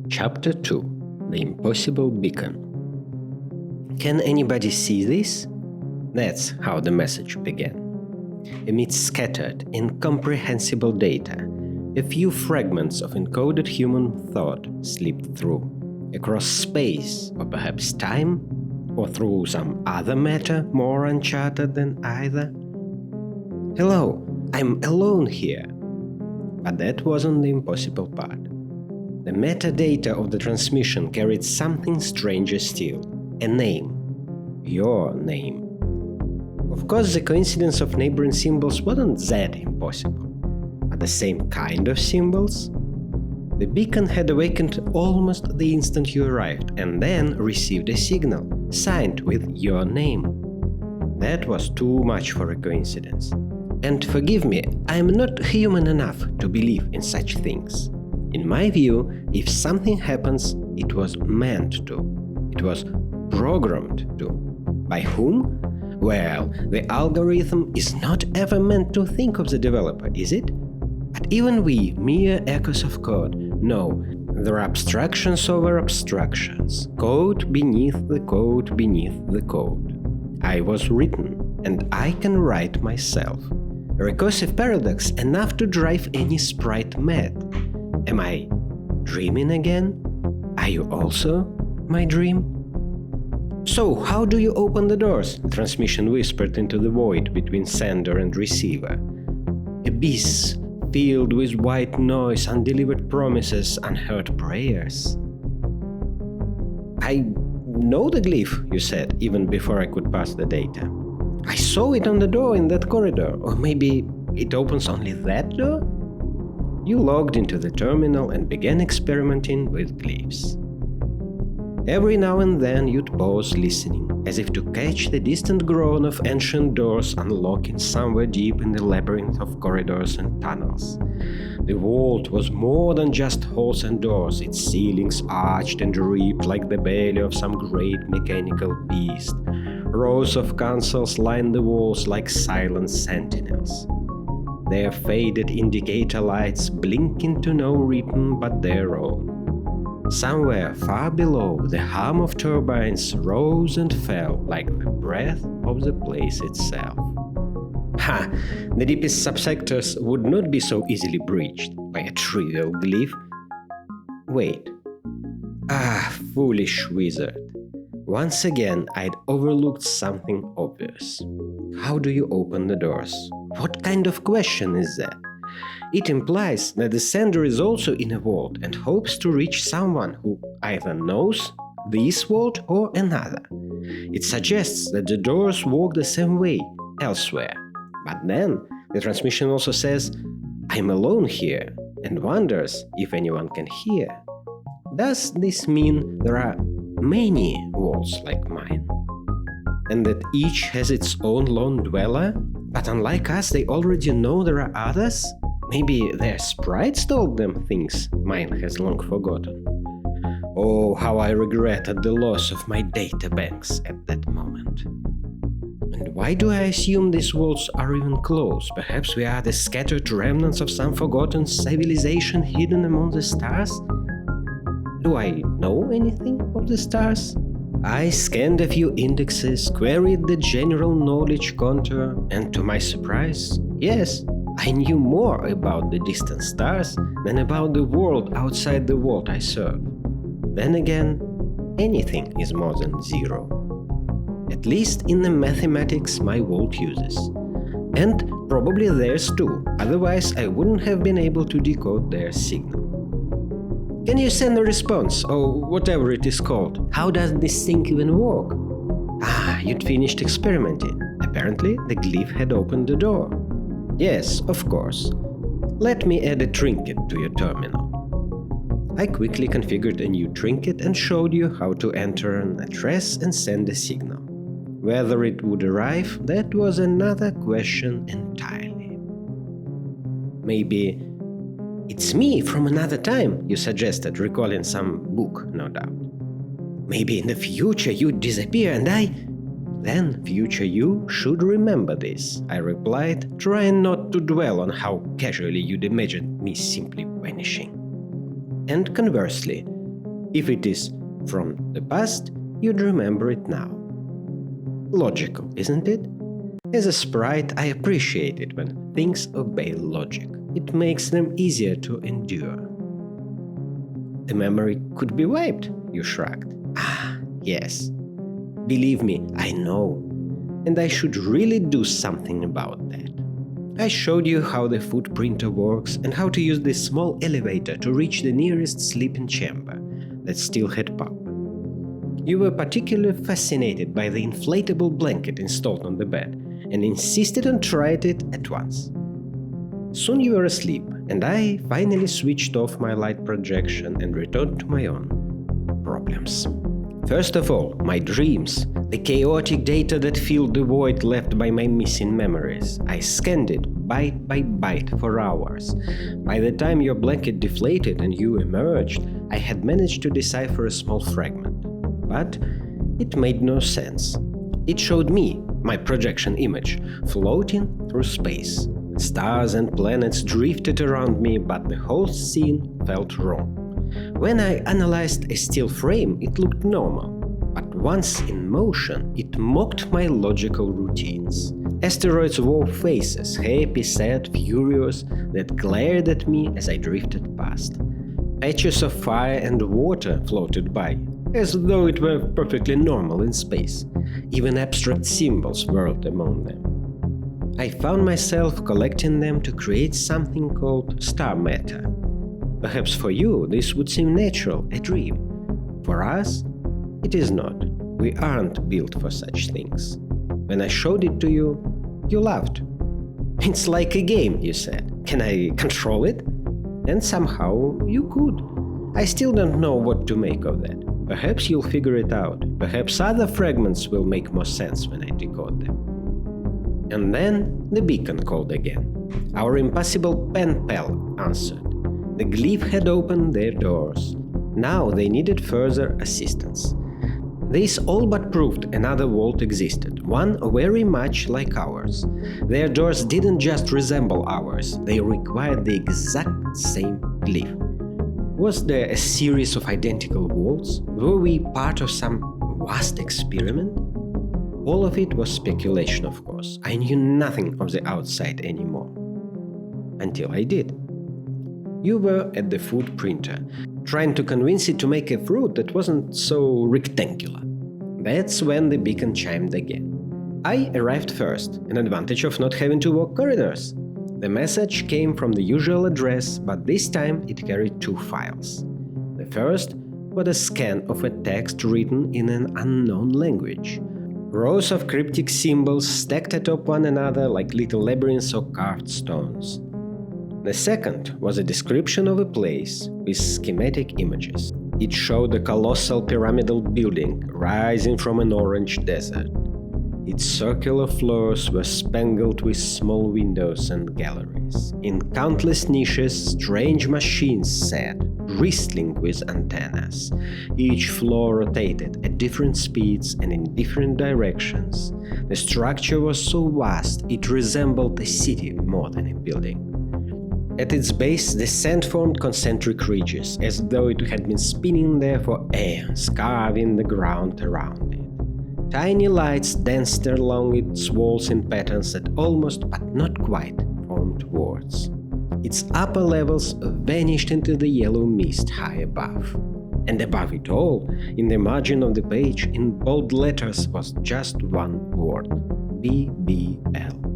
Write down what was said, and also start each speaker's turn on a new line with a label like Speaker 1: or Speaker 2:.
Speaker 1: Chapter 2 The Impossible Beacon. Can anybody see this? That's how the message began. Amidst scattered, incomprehensible data, a few fragments of encoded human thought slipped through, across space, or perhaps time, or through some other matter more uncharted than either. Hello, I'm alone here. But that wasn't the impossible part. The metadata of the transmission carried something stranger still, a name. Your name. Of course, the coincidence of neighboring symbols wasn't that impossible. But the same kind of symbols? The beacon had awakened almost the instant you arrived, and then received a signal, signed with your name. That was too much for a coincidence. And forgive me, I am not human enough to believe in such things. In my view, if something happens, it was meant to. It was programmed to. By whom? Well, the algorithm is not ever meant to think of the developer, is it? But even we, mere echoes of code, know there are abstractions over abstractions, code beneath the code beneath the code. I was written, and I can write myself. A recursive paradox enough to drive any sprite mad. Am I dreaming again? Are you also my dream? So, how do you open the doors? The transmission whispered into the void between sender and receiver. Abyss filled with white noise, undelivered promises, unheard prayers. I know the glyph, you said, even before I could pass the data. I saw it on the door in that corridor, or maybe it opens only that door? You logged into the terminal and began experimenting with glyphs. Every now and then you'd pause listening, as if to catch the distant groan of ancient doors unlocking somewhere deep in the labyrinth of corridors and tunnels. The vault was more than just halls and doors, its ceilings arched and ripped like the belly of some great mechanical beast. Rows of consoles lined the walls like silent sentinels. Their faded indicator lights blinking to no rhythm but their own. Somewhere far below, the hum of turbines rose and fell like the breath of the place itself. Ha! The deepest subsectors would not be so easily breached by a trivial glyph. Wait. Ah, foolish wizard. Once again, I'd overlooked something obvious. How do you open the doors? What kind of question is that? It implies that the sender is also in a vault and hopes to reach someone who either knows this vault or another. It suggests that the doors walk the same way elsewhere. But then, the transmission also says, I'm alone here, and wonders if anyone can hear. Does this mean there are many vaults like mine? And that each has its own lone dweller? But unlike us, they already know there are others? Maybe their sprites told them things mine has long forgotten. Oh, how I regretted the loss of my data banks at that moment. And why do I assume these walls are even close? Perhaps we are the scattered remnants of some forgotten civilization hidden among the stars? Do I know anything of the stars? I scanned a few indexes, queried the general knowledge contour, and to my surprise, yes, I knew more about the distant stars than about the world outside the vault I serve. Then again, anything is more than zero. At least in the mathematics my vault uses. And probably theirs too, otherwise I wouldn't have been able to decode their signal. Can you send a response, or whatever it is called? How does this thing even work? Ah, you'd finished experimenting. Apparently, the glyph had opened the door. Yes, of course. Let me add a trinket to your terminal. I quickly configured a new trinket and showed you how to enter an address and send a signal. Whether it would arrive, that was another question entirely. Maybe it's me from another time, you suggested, recalling some book, no doubt. Maybe in the future you'd disappear and Then future you should remember this, I replied, trying not to dwell on how casually you'd imagined me simply vanishing. And conversely, If it is from the past, you'd remember it now. Logical, isn't it? As a sprite, I appreciate it when things obey logic. It makes them easier to endure. The memory could be wiped, you shrugged. Ah, yes. Believe me, I know. And I should really do something about that. I showed you how the food printer works and how to use this small elevator to reach the nearest sleeping chamber that still had power. You were particularly fascinated by the inflatable blanket installed on the bed and insisted on trying it at once. Soon you were asleep, and I finally switched off my light projection and returned to my own problems. First of all, my dreams, the chaotic data that filled the void left by my missing memories. I scanned it byte by byte for hours. By the time your blanket deflated and you emerged, I had managed to decipher a small fragment. But it made no sense. It showed me, my projection image, floating through space. Stars and planets drifted around me, but the whole scene felt wrong. When I analyzed a still frame, it looked normal. But once in motion, it mocked my logical routines. Asteroids wore faces, happy, sad, furious, that glared at me as I drifted past. Patches of fire and water floated by, as though it were perfectly normal in space. Even abstract symbols whirled among them. I found myself collecting them to create something called star matter. Perhaps for you this would seem natural, a dream. For us, it is not. We aren't built for such things. When I showed it to you, you laughed. It's like a game, you said. Can I control it? And somehow you could. I still don't know what to make of that. Perhaps you'll figure it out. Perhaps other fragments will make more sense when I decode them. And then the beacon called again. Our impossible pen pal answered. The glyph had opened their doors. Now they needed further assistance. This all but proved another world existed, one very much like ours. Their doors didn't just resemble ours, they required the exact same glyph. Was there a series of identical worlds? Were we part of some vast experiment? All of it was speculation, of course. I knew nothing of the outside anymore. Until I did. You were at the food printer, trying to convince it to make a fruit that wasn't so rectangular. That's when the beacon chimed again. I arrived first, an advantage of not having to walk corridors. The message came from the usual address, but this time it carried two files. The first was a scan of a text written in an unknown language. Rows of cryptic symbols stacked atop one another like little labyrinths or carved stones. The second was a description of a place with schematic images. It showed a colossal pyramidal building rising from an orange desert. Its circular floors were spangled with small windows and galleries. In countless niches, strange machines sat, bristling with antennas. Each floor rotated at different speeds and in different directions. The structure was so vast it resembled a city more than a building. At its base, the sand formed concentric ridges, as though it had been spinning there for aeons, carving the ground around it. Tiny lights danced along its walls in patterns that almost, but not quite, formed words. Its upper levels vanished into the yellow mist high above. And above it all, in the margin of the page, in bold letters, was just one word: BBL.